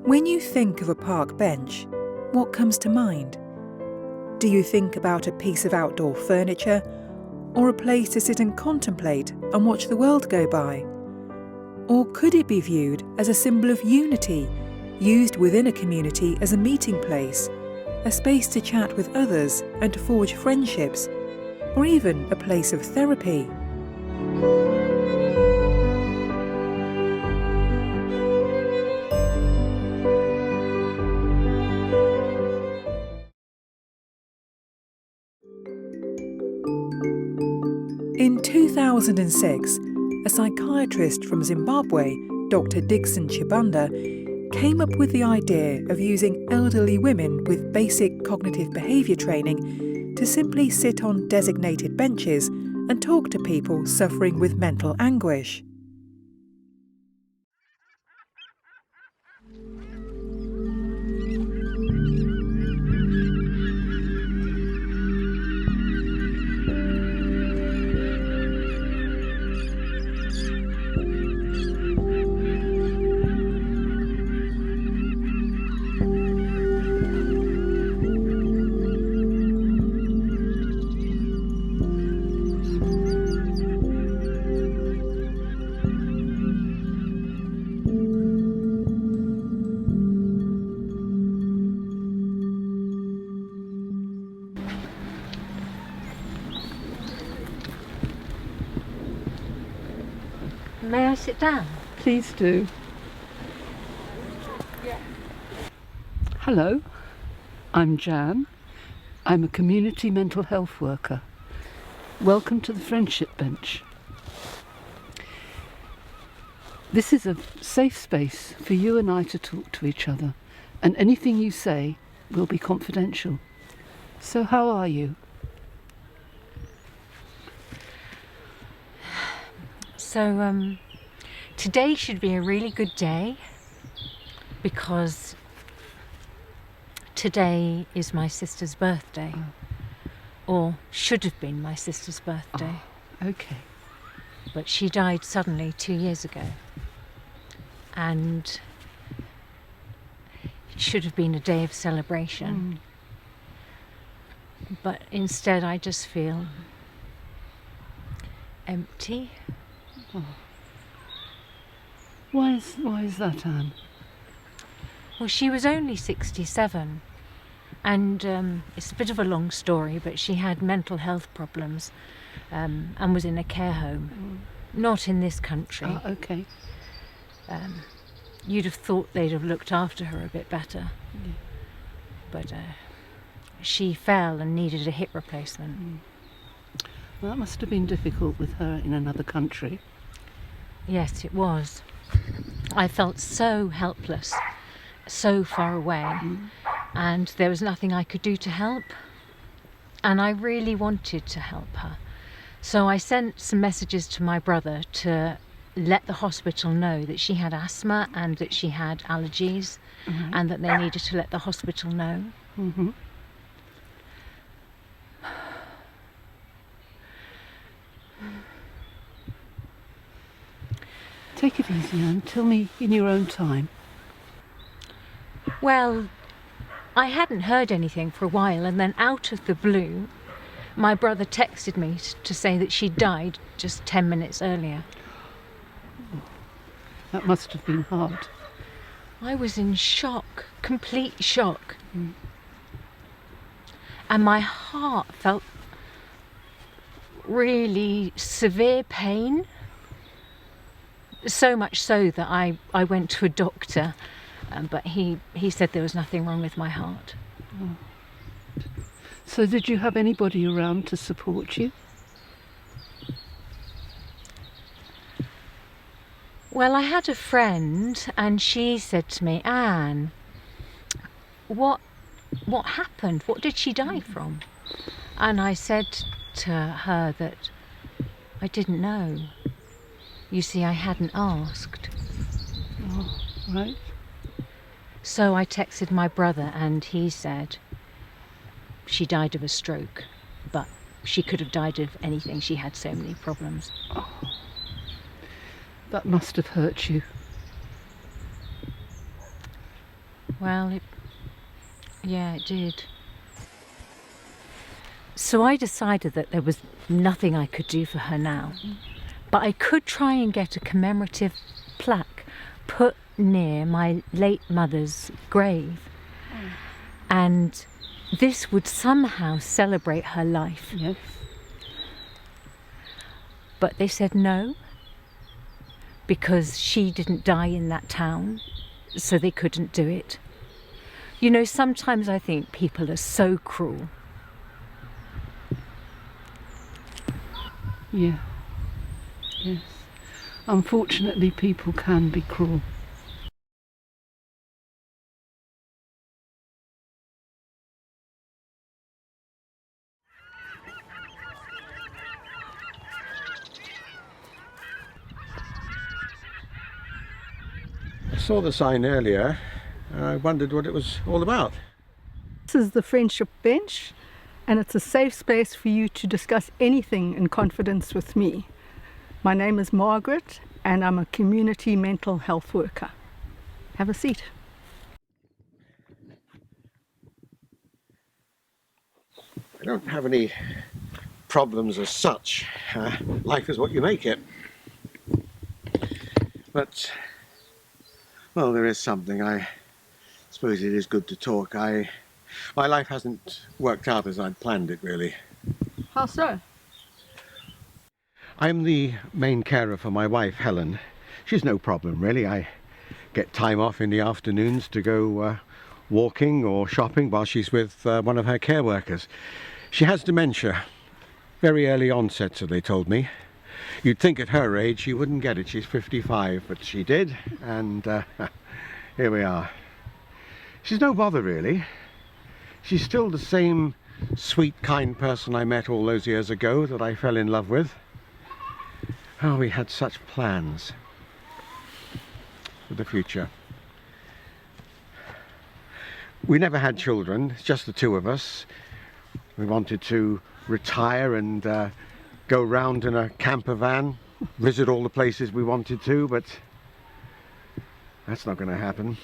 When you think of a park bench, what comes to mind? Do you think about a piece of outdoor furniture, or a place to sit and contemplate and watch the world go by? Or could it be viewed as a symbol of unity, used within a community as a meeting place, a space to chat with others and to forge friendships, or even a place of therapy? In 2006, a psychiatrist from Zimbabwe, Dr. Dixon Chibanda, came up with the idea of using elderly women with basic cognitive behaviour training to simply sit on designated benches and talk to people suffering with mental anguish. May I sit down? Please do. Hello, I'm Jan. I'm a community mental health worker. Welcome to the Friendship Bench. This is a safe space for you and I to talk to each other, and anything you say will be confidential. So how are you? So, today should be a really good day because today is my sister's birthday, or should have been my sister's birthday. Oh, okay. But she died suddenly 2 years ago, and it should have been a day of celebration. But instead I just feel empty. Oh. Why is that, Anne? Well, she was only 67, and it's a bit of a long story, but she had mental health problems and was in a care home, not in this country. Oh, okay. You'd have thought they'd have looked after her a bit better, but she fell and needed a hip replacement. Well, that must have been difficult with her in another country. Yes, it was. I felt so helpless, so far away, and there was nothing I could do to help. And I really wanted to help her. So I sent some messages to my brother to let the hospital know that she had asthma and that she had allergies, and that they needed to let the hospital know. Take it easy, Anne. Tell me in your own time. Well, I hadn't heard anything for a while, and then out of the blue, my brother texted me to say that she died just 10 minutes earlier. That must have been hard. I was in shock, complete shock. And my heart felt really severe pain. So much so that I went to a doctor, but he said there was nothing wrong with my heart. So did you have anybody around to support you? Well, I had a friend, and she said to me, Anne, what happened? What did she die from? And I said to her that I didn't know. You see, I hadn't asked. Oh, right. So I texted my brother, and he said she died of a stroke, but she could have died of anything. She had so many problems. Oh, that must have hurt you. Well, yeah, it did. So I decided that there was nothing I could do for her now, but I could try and get a commemorative plaque put near my late mother's grave, and this would somehow celebrate her life. Yes. But they said no, because she didn't die in that town, so they couldn't do it. You know, sometimes I think people are so cruel. Yeah. Yes. Unfortunately, people can be cruel. I saw the sign earlier and I wondered what it was all about. This is the Friendship Bench, and it's a safe space for you to discuss anything in confidence with me. My name is Margaret, and I'm a community mental health worker. Have a seat. I don't have any problems as such. Life is what you make it. But, well, there is something. I suppose it is good to talk. My life hasn't worked out as I'd planned it, really. How so? I'm the main carer for my wife, Helen. She's no problem, really. I get time off in the afternoons to go walking or shopping while she's with one of her care workers. She has dementia. Very early onset, so they told me. You'd think at her age she wouldn't get it. She's 55, but she did, and here we are. She's no bother, really. She's still the same sweet, kind person I met all those years ago that I fell in love with. Oh, we had such plans for the future. We never had children, it's just the two of us. We wanted to retire and go round in a camper van, visit all the places we wanted to, but that's not going to happen.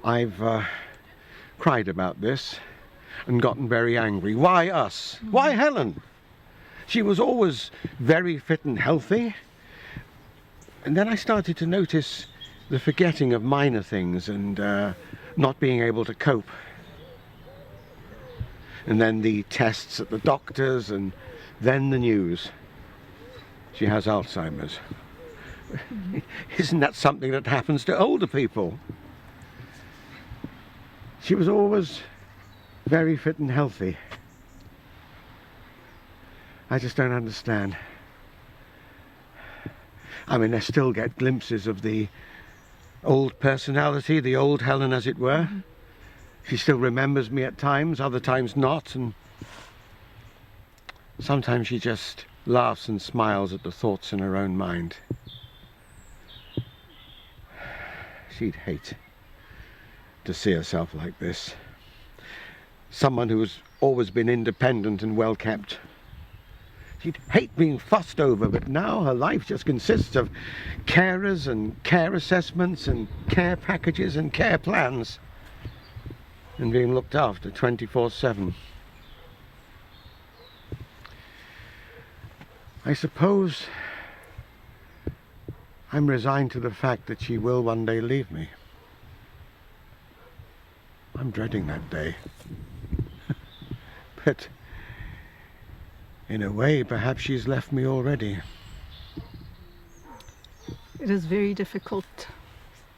I've cried about this and gotten very angry. Why us? Why Helen? She was always very fit and healthy. And then I started to notice the forgetting of minor things and not being able to cope. And then the tests at the doctors, and then the news. She has Alzheimer's. Isn't that something that happens to older people? She was always very fit and healthy. I just don't understand. I mean, I still get glimpses of the old personality, the old Helen, as it were. She still remembers me at times, other times not, and sometimes she just laughs and smiles at the thoughts in her own mind. She'd hate to see herself like this. Someone who's always been independent and well kept. She'd hate being fussed over, but now her life just consists of carers and care assessments and care packages and care plans, and being looked after 24/7. I suppose I'm resigned to the fact that she will one day leave me. I'm dreading that day. But in a way, perhaps she's left me already. It is very difficult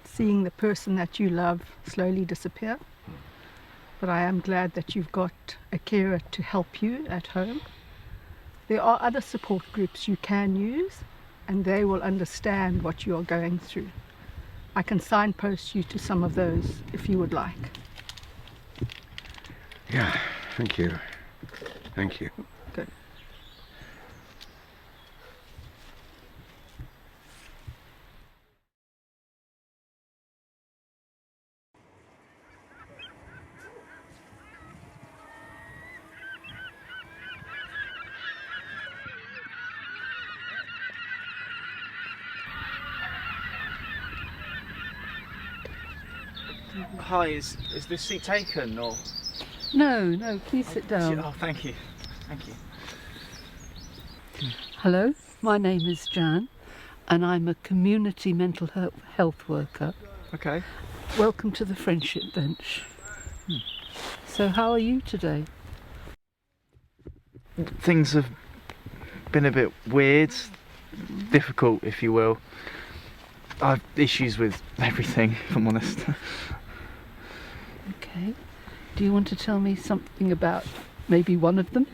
seeing the person that you love slowly disappear. But I am glad that you've got a carer to help you at home. There are other support groups you can use, and they will understand what you are going through. I can signpost you to some of those if you would like. Yeah, thank you. Thank you. Good. Hi, is this seat taken or? No, please sit down. Oh, thank you. Thank you. Hello, my name is Jan, and I'm a community mental health worker. Okay. Welcome to the Friendship Bench. So how are you today? Things have been a bit weird, difficult, if you will. I've issues with everything, if I'm honest. Okay. Do you want to tell me something about maybe one of them?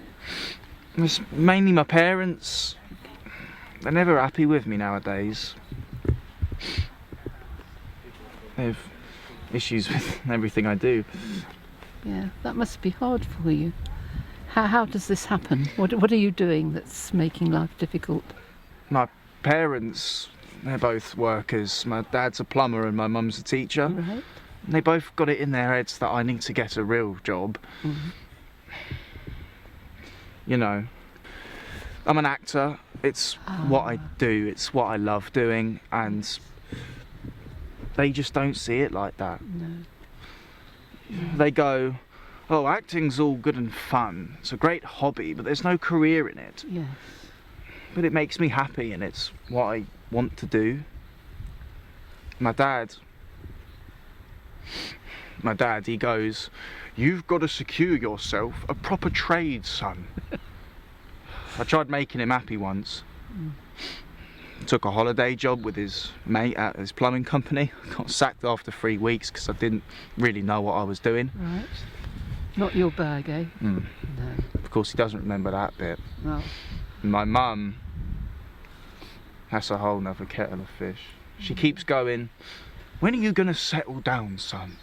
It's mainly my parents. They're never happy with me nowadays. They have issues with everything I do. Yeah, that must be hard for you. How does this happen? What are you doing that's making life difficult? My parents, they're both workers. My dad's a plumber and my mum's a teacher. Right. They both got it in their heads that I need to get a real job. You know, I'm an actor. It's what I do. It's what I love doing, and they just don't see it like that. No. They go, "Oh, acting's all good and fun. It's a great hobby, but there's no career in it. Yes. But it makes me happy, and it's what I want to do." My dad, he goes, "You've got to secure yourself a proper trade, son." I tried making him happy once. Took a holiday job with his mate at his plumbing company. Got sacked after 3 weeks because I didn't really know what I was doing. Right. Not your bag, eh? No. Of course, he doesn't remember that bit. No. My mum, that's a whole nother kettle of fish. She keeps going, "When are you going to settle down, son?"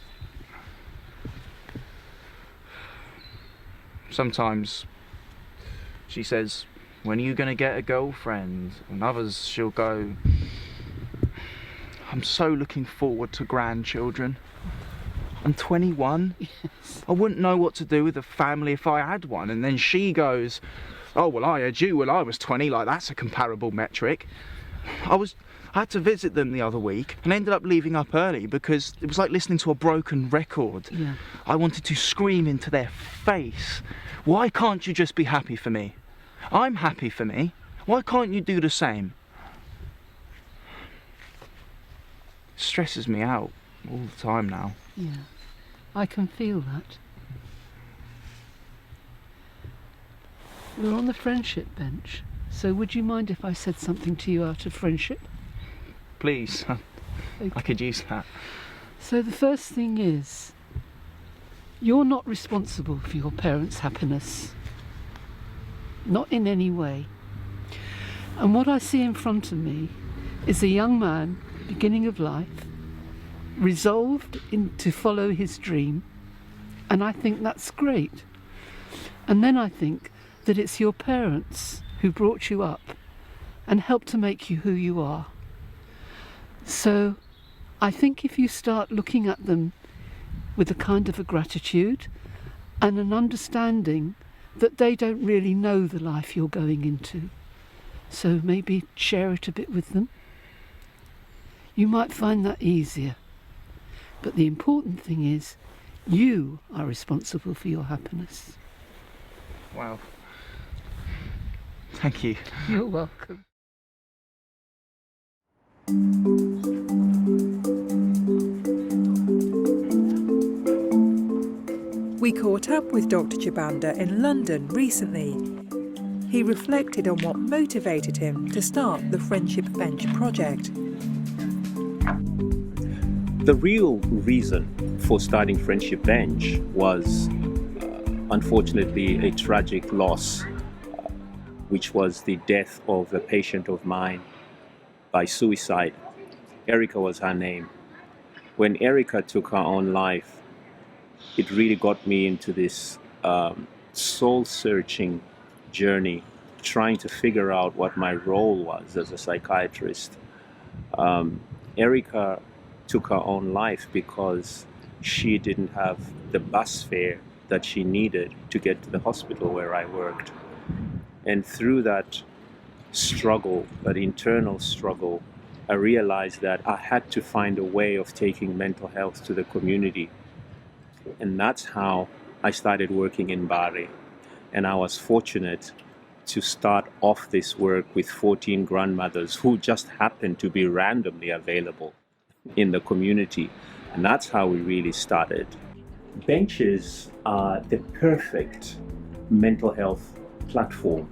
Sometimes she says, "When are you going to get a girlfriend?" And others she'll go, "I'm so looking forward to grandchildren. I'm 21. Yes. I wouldn't know what to do with a family if I had one." And then she goes, "Oh, well, I had you when I was 20, like that's a comparable metric." I had to visit them the other week and ended up leaving up early because it was like listening to a broken record. Yeah. I wanted to scream into their face, "Why can't you just be happy for me? I'm happy for me. Why can't you do the same?" It stresses me out all the time now. Yeah. I can feel that. We're on the Friendship Bench, so would you mind if I said something to you out of friendship? Please, I Okay. could use that. So the first thing is, you're not responsible for your parents' happiness. Not in any way. And what I see in front of me is a young man, beginning of life, resolved to follow his dream, and I think that's great. And then I think that it's your parents who brought you up and helped to make you who you are. So I think if you start looking at them with a kind of a gratitude and an understanding that they don't really know the life you're going into, so maybe share it a bit with them, you might find that easier. But the important thing is you are responsible for your happiness. Wow. Thank you. You're welcome. We caught up with Dr. Chibanda in London recently. He reflected on what motivated him to start the Friendship Bench project. The real reason for starting Friendship Bench was, unfortunately, a tragic loss, which was the death of a patient of mine by suicide. Erica was her name. When Erica took her own life, it really got me into this soul-searching journey, trying to figure out what my role was as a psychiatrist. Erica took her own life because she didn't have the bus fare that she needed to get to the hospital where I worked. And through that struggle, that internal struggle, I realized that I had to find a way of taking mental health to the community. And that's how I started working in Bari. And I was fortunate to start off this work with 14 grandmothers who just happened to be randomly available in the community. And that's how we really started. Benches are the perfect mental health platform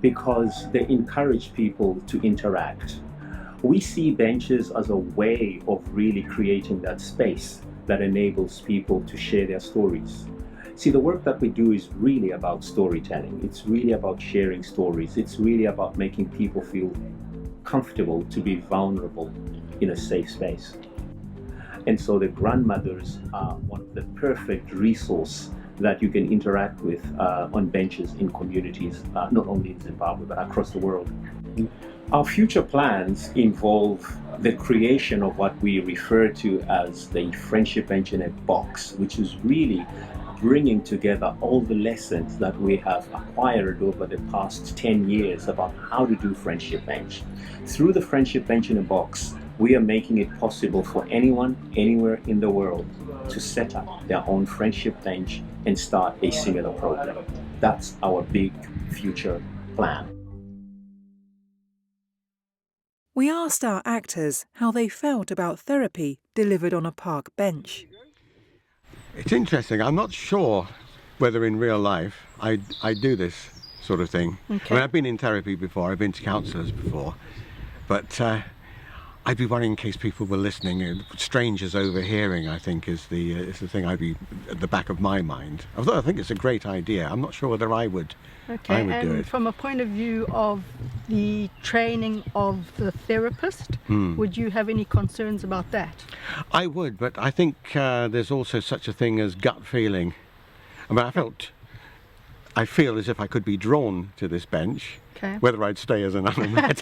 because they encourage people to interact. We see benches as a way of really creating that space that enables people to share their stories. See, the work that we do is really about storytelling. It's really about sharing stories. It's really about making people feel comfortable to be vulnerable in a safe space. And so the grandmothers are one of the perfect resource that you can interact with on benches in communities, not only in Zimbabwe, but across the world. Our future plans involve the creation of what we refer to as the Friendship Bench in a Box, which is really bringing together all the lessons that we have acquired over the past 10 years about how to do Friendship Bench. Through the Friendship Bench in a Box, we are making it possible for anyone, anywhere in the world to set up their own Friendship Bench and start a similar program. That's our big future plan. We asked our actors how they felt about therapy delivered on a park bench. It's interesting. I'm not sure whether in real life I do this sort of thing. Okay. I mean, I've been in therapy before, I've been to counsellors before, but I'd be worrying in case people were listening. Strangers overhearing, I think, is the thing I'd be at the back of my mind. Although I think it's a great idea, I'm not sure whether I would do and it. from a point of view of the training of the therapist, would you have any concerns about that? I would, but I think there's also such a thing as gut feeling. I mean, I feel as if I could be drawn to this bench. Okay. Whether I'd stay as an unmet.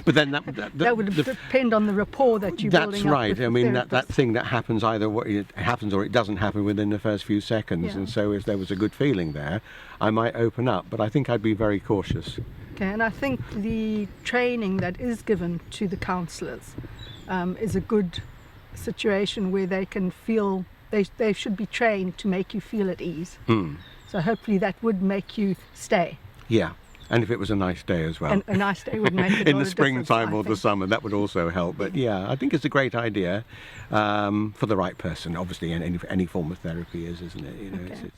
But then that would depend on the rapport that you're building up. That's right. With I the mean, therapist. that thing that happens it happens or it doesn't happen within the first few seconds. Yeah. And so if there was a good feeling there, I might open up. But I think I'd be very cautious. Okay, and I think the training that is given to the counsellors is a good situation where they can feel, they should be trained to make you feel at ease. So hopefully that would make you stay. Yeah. And if it was a nice day as well. And a nice day would make it in the springtime or the summer, that would also help. But yeah, I think it's a great idea for the right person. Obviously, any form of therapy isn't it? You know, Okay.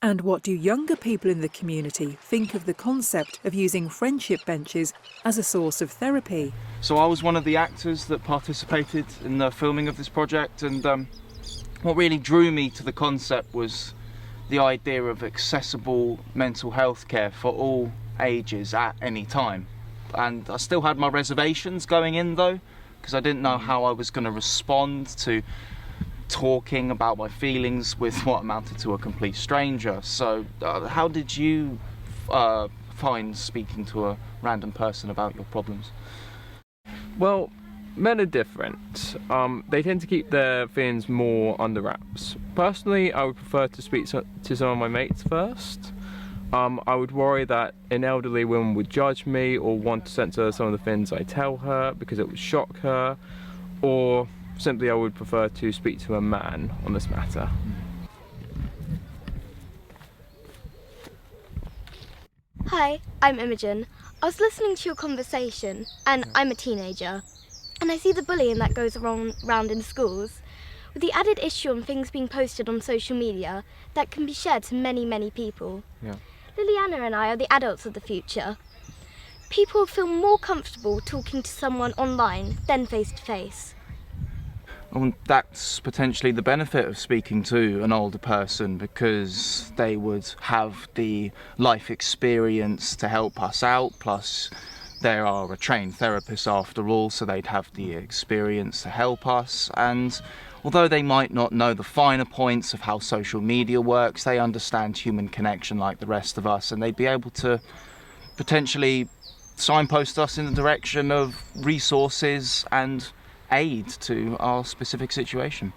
And what do younger people in the community think of the concept of using friendship benches as a source of therapy? So I was one of the actors that participated in the filming of this project, and what really drew me to the concept was the idea of accessible mental health care for all ages at any time. And I still had my reservations going in though, because I didn't know how I was going to respond to talking about my feelings with what amounted to a complete stranger. So how did you find speaking to a random person about your problems? Well, men are different. They tend to keep their feelings more under wraps. Personally, I would prefer to speak to some of my mates first. I would worry that an elderly woman would judge me or want to censor some of the things I tell her because it would shock her, or simply I would prefer to speak to a man on this matter. Hi, I'm Imogen. I was listening to your conversation, and I'm a teenager. And I see the bullying that goes around in schools, with the added issue on things being posted on social media that can be shared to many, many people. Yeah. Liliana and I are the adults of the future. People feel more comfortable talking to someone online than face to face. And that's potentially the benefit of speaking to an older person, because they would have the life experience to help us out, plus they are a trained therapist after all, so they'd have the experience to help us. And although they might not know the finer points of how social media works, they understand human connection like the rest of us, and they'd be able to potentially signpost us in the direction of resources and aid to our specific situation.